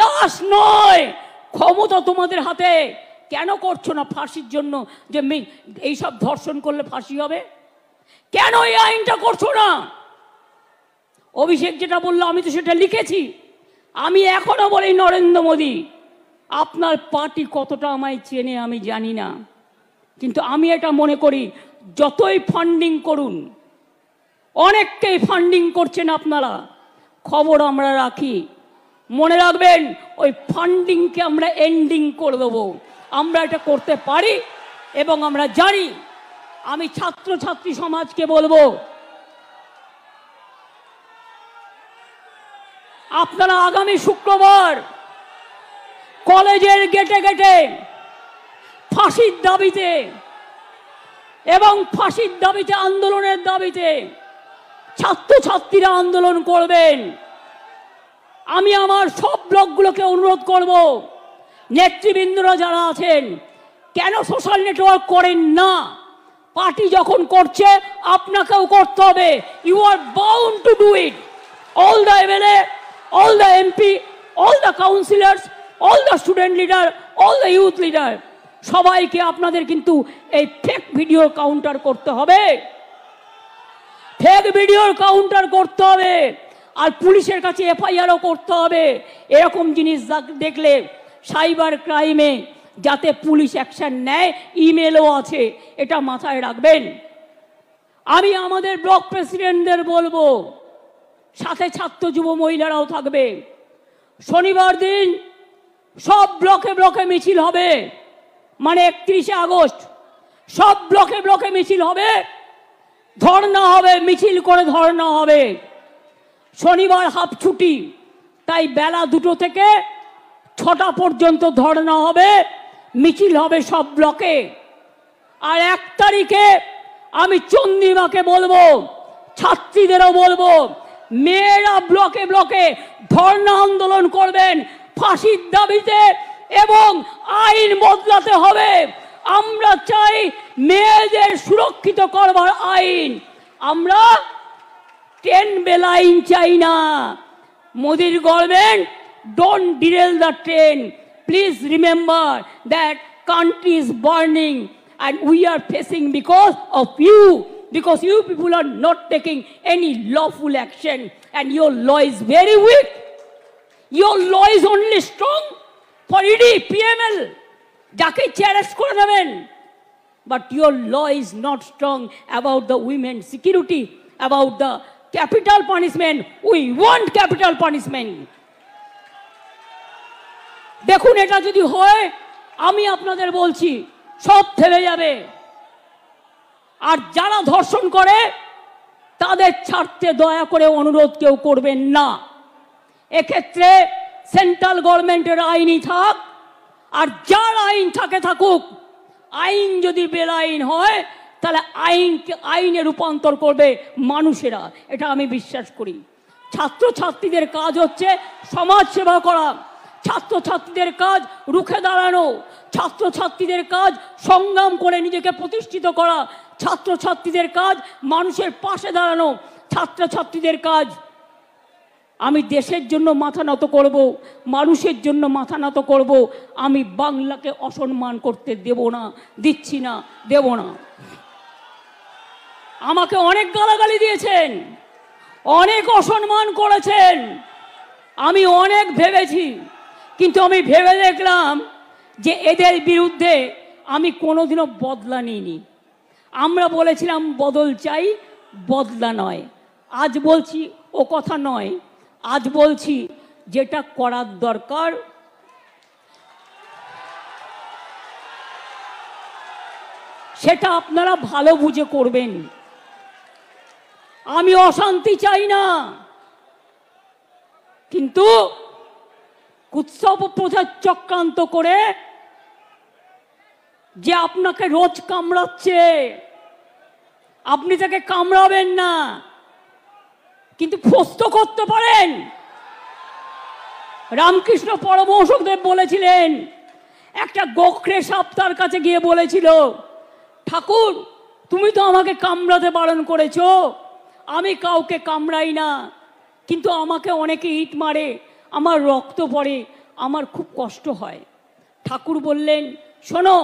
লাশ নয়, ক্ষমতা তোমাদের হাতে। কেন করছো না ফাঁসির জন্য, যে এইসব ধর্ষণ করলে ফাঁসি হবে? কেন এই আইনটা করছো না? অভিষেক যেটা বললো আমি তো সেটা লিখেছি। আমি এখনো বলি, নরেন্দ্র মোদী আপনার পার্টি কতটা আমায় চেনে আমি জানি না, কিন্তু আমি এটা মনে করি যতই ফান্ডিং করুন, অনেককেই ফান্ডিং করছেন আপনারা, খবর আমরা রাখি। মনে রাখবেন, ওই ফান্ডিংকে আমরা এন্ডিং করে দেবো। আমরা এটা করতে পারি এবং আমরা জানি। আমি ছাত্রছাত্রী সমাজকে বলবো, আপনারা আগামী শুক্রবার কলেজের গেটে গেটে ফাঁসির দাবিতে এবং ফাঁসির দাবিতে, আন্দোলনের দাবিতে ছাত্রছাত্রীরা আন্দোলন করবেন। আমি আমার সব ব্লকগুলোকে অনুরোধ করব, নেতৃবৃন্দরা যারা আছেন, কেন সোশ্যাল নেটওয়ার্ক করেন না? পার্টি যখন করছে আপনাকেও করতে হবে। You are bound to do it. All the MLA, all the MP, all the councillors, all the student leader, all the youth leader, সবাইকে আপনাদের কিন্তু এই ফেক ভিডিওর কাউন্টার করতে হবে। ফেক ভিডিওর কাউন্টার করতে হবে, আর পুলিশের কাছে এফআইআরও করতে হবে। এরকম জিনিস দেখলে সাইবার ক্রাইমে যাতে পুলিশ অ্যাকশন নেয়, ইমেলও আছে, এটা মাথায় রাখবেন। আমি আমাদের ব্লক প্রেসিডেন্টদের বলবো, সাথে ছাত্র যুব মহিলারাও থাকবে। শনিবার দিন সব ব্লকে ব্লকে মিছিল হবে, মানে 31শে আগস্ট সব ব্লকে ব্লকে মিছিল হবে, ধর্ণা হবে, মিছিল করে ধর্ণা হবে। শনিবার হাফ ছুটি, তাই বেলা 2টো থেকে 6টা পর্যন্ত ধর্ণা হবে, মিছিল হবে সব ব্লকে। আর 1 তারিখে আমি চন্দ্রিমাকে বলবো, ছাত্রীদেরও বলবো, মেয়েরা ব্লকে ব্লকে ধর্ণা আন্দোলন করবেন ফাঁসির দাবিতে, এবং আইন বদলাতে হবে। আমরা চাই মেয়েদের সুরক্ষিত করবার আইন। আমরা 10 বেল আইন চাই না। মোদির government, don't derail the train. Please remember that country is burning and we are facing because of you, because you people are not taking any lawful action and your law is very weak. Your law is only strong for ED, PML, যাকে challenge করে দেবেন, but your law is not strong about the women's security, about the capital punishment. We want capital punishment. দেখুন, এটা যদি হয়, আমি আপনাদের বলছি সব থেমে যাবে। আর যারা ধর্ষণ করে তাদের ছাড়তে দয়া করে অনুরোধ কেউ করবেন না। এক্ষেত্রে সেন্ট্রাল গভর্নমেন্টের আইনই থাক, আর যার আইন থাকে থাকুক। আইন যদি বেআইন হয় তাহলে আইনে রূপান্তর করবে মানুষেরা, এটা আমি বিশ্বাস করি। ছাত্রছাত্রীদের কাজ হচ্ছে সমাজ সেবা করা, ছাত্রছাত্রীদের কাজ রুখে দাঁড়ানো, ছাত্রছাত্রীদের কাজ সংগ্রাম করে নিজেকে প্রতিষ্ঠিত করা, ছাত্রছাত্রীদের কাজ মানুষের পাশে দাঁড়ানো, ছাত্রছাত্রীদের কাজ আমি দেশের জন্য মাথা নত করব, মানুষের জন্য মাথা নত করব। আমি বাংলাকে অসম্মান করতে দেব না, দিচ্ছি না, দেব না। আমাকে অনেক গালাগালি দিয়েছেন, অনেক অসম্মান করেছেন, আমি অনেক ভেবেছি, কিন্তু আমি ভেবে দেখলাম যে এদের বিরুদ্ধে আমি কোনোদিনও বদলা নিইনি। আমরা বলেছিলাম বদল চাই, বদলা নয়। আজ বলছি ও কথা নয়, আজ বলছি যেটা করার দরকার সেটা আপনারা ভালো বুঝে করবেন। আমি অশান্তি চাই না, কিন্তু উৎসব প্রচার চক্রান্ত করে যে আপনাকে রোজ কামড়াচ্ছে, আপনি তাকে কামড়াবেন না, কিন্তু প্রস্ত করতে পারেন। রামকৃষ্ণ পরমহংসদেব বলেছিলেন, একটা গোখরে সাপ তার কাছে গিয়ে বলেছিল, ঠাকুর তুমি তো আমাকে কামড়াতে বারণ করেছো, আমি কাউকে কামড়াই না, কিন্তু আমাকে অনেকে ইট মারে, আমার রক্ত পড়ে, আমার খুব কষ্ট হয়। ঠাকুর বললেন, শোনো,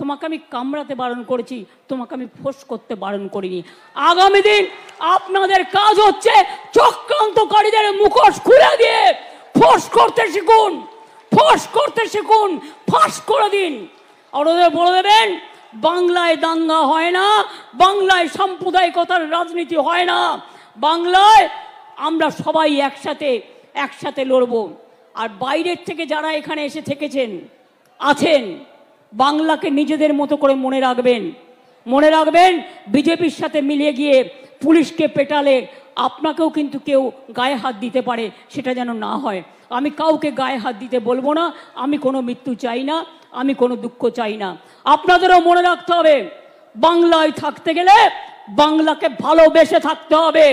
তোমাকে আমি কামড়াতে বারণ করেছি, তোমাকে আমি ফোঁস করতে বারণ করিনি। আগামী দিন আপনাদের কাজ হচ্ছে চক্রান্তকারীদের মুখোশ খুলে দিয়ে ফোঁস করতে শিখুন, ফোঁস করতে শিখুন, ফাঁস করে দিন। আর ওদের বলে দেবেন, বাংলায় দাঙ্গা হয় না, বাংলায় সাম্প্রদায়িকতার রাজনীতি হয় না, বাংলায় আমরা সবাই একসাথে লড়ব। আর বাইরের থেকে যারা এখানে এসে থেকেছেন আছেন, বাংলাকে নিজেদের মতো করে মনে রাখবেন। বিজেপির সাথে মিলিয়ে গিয়ে পুলিশকে পেটালে আপনাকেও কিন্তু কেউ গায়ে হাত দিতে পারে, সেটা যেন না হয়। আমি কাউকে গায়ে হাত দিতে বলবো না, আমি কোনো মৃত্যু চাই না, আমি কোনো দুঃখ চাই না। আপনাদেরও মনে রাখতে হবে, বাংলায় থাকতে গেলে বাংলাকে ভালোবেসে থাকতে হবে।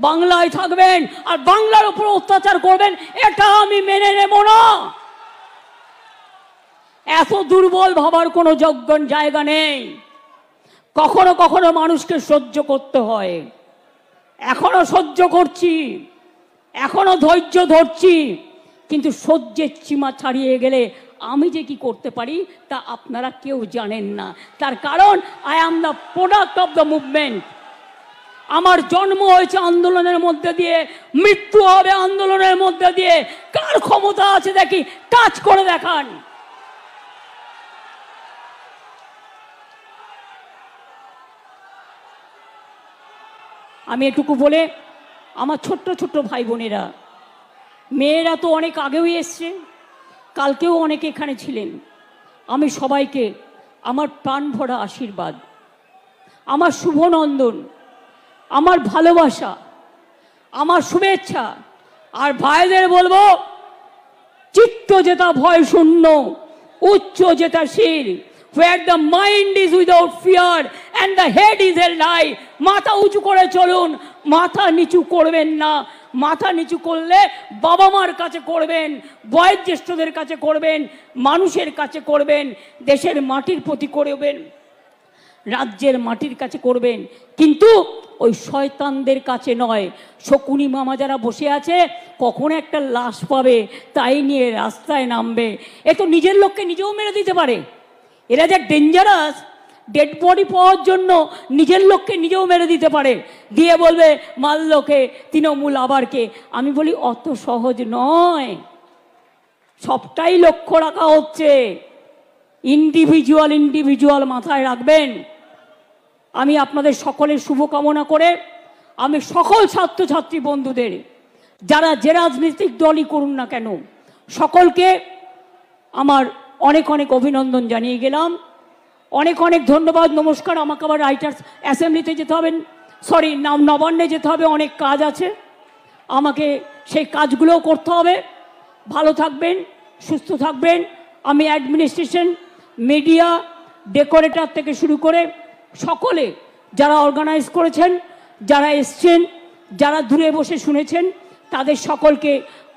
বাংলায় থাকবেন আর বাংলার উপর অত্যাচার করবেন, এটা আমি মেনে নেব না। এত দুর্বল ভাবার কোনো জায়গা নেই। কখনো কখনো মানুষকে সহ্য করতে হয়, এখনো সহ্য করছি, এখনো ধৈর্য ধরছি, কিন্তু সহ্যের সীমা ছাড়িয়ে গেলে আমি যে কি করতে পারি তা আপনারা কেউ জানেন না। তার কারণ I am the product of the movement. আমার জন্ম হয়েছে আন্দোলনের মধ্যে দিয়ে, মৃত্যু হবে আন্দোলনের মধ্যে দিয়ে। কার ক্ষমতা আছে দেখি, কাজ করে দেখান। আমি এটুকু বলে, আমার ছোট্ট ছোট্ট ভাই বোনেরা, মেয়েরা তো অনেক আগেও এসছে, কালকেও অনেকে এখানে ছিলেন, আমি সবাইকে আমার প্রাণ ভরা আশীর্বাদ, আমার শুভনন্দন, আমার ভালোবাসা, আমার শুভেচ্ছা। আর ভাইদের বলবো, চিত্ত যেটা ভয় শূন্য, উচ্চ যেটা শির, where the mind is without fear and the head is held high। মাথা উঁচু করে চলুন, মাথা নিচু করবেন না। মাথা নিচু করলে বাবা মার কাছে করবেন, বয়োজ্যেষ্ঠদের কাছে করবেন, মানুষের কাছে করবেন, দেশের মাটির প্রতি করবেন, রাজ্যের মাটির কাছে করবেন, কিন্তু ওই শয়তানদের কাছে নয়। শকুনি মামা যারা বসে আছে, কখন একটা লাশ পাবে তাই নিয়ে রাস্তায় নামবে। এ তো নিজের লোককে নিজেও মেরে দিতে পারে। এরা যে ডেঞ্জারাস, ডেড বডি পাওয়ার জন্য নিজের লোককে নিজেও মেরে দিতে পারে, দিয়ে বলবে মাল্যকে তৃণমূল আবার কে। আমি বলি অত সহজ নয়, সবটাই লক্ষ্য রাখা হচ্ছে। ইন্ডিভিজুয়াল মাথায় রাখবেন। আমি আপনাদের সকলের শুভকামনা করে আমি সকল ছাত্রছাত্রী বন্ধুদের, যারা যে রাজনৈতিক দলই করুন না কেন, সকলকে আমার অনেক অনেক অভিনন্দন জানিয়ে গেলাম। অনেক অনেক ধন্যবাদ, নমস্কার। আমাকে আবার রাইটার্স অ্যাসেম্বলিতে যেতে হবে, নবান্নে যেতে হবে, অনেক কাজ আছে, আমাকে সেই কাজগুলোও করতে হবে। ভালো থাকবেন, সুস্থ থাকবেন। আমি অ্যাডমিনিস্ট্রেশন, মিডিয়া, ডেকোরেটর থেকে শুরু করে সকলে যারা অর্গানাইজ করেছেন, যারা এসছেন, যারা দূরে বসে শুনেছেন, তাদের সকলকে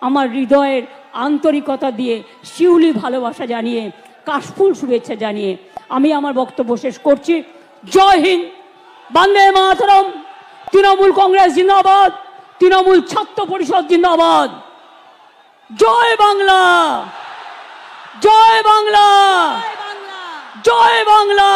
আমার হৃদয়ের আন্তরিকতা দিয়ে, শিউলি ভালোবাসা জানিয়ে, কাশফুল শুভেচ্ছা জানিয়ে আমি আমার বক্তব্য শেষ করছি। জয় হিন্দ, বন্দে মাতরম। তৃণমূল কংগ্রেস জিন্দাবাদ, তৃণমূল ছাত্র পরিষদ জিন্দাবাদ। জয় বাংলা, জয় বাংলা, জয় বাংলা।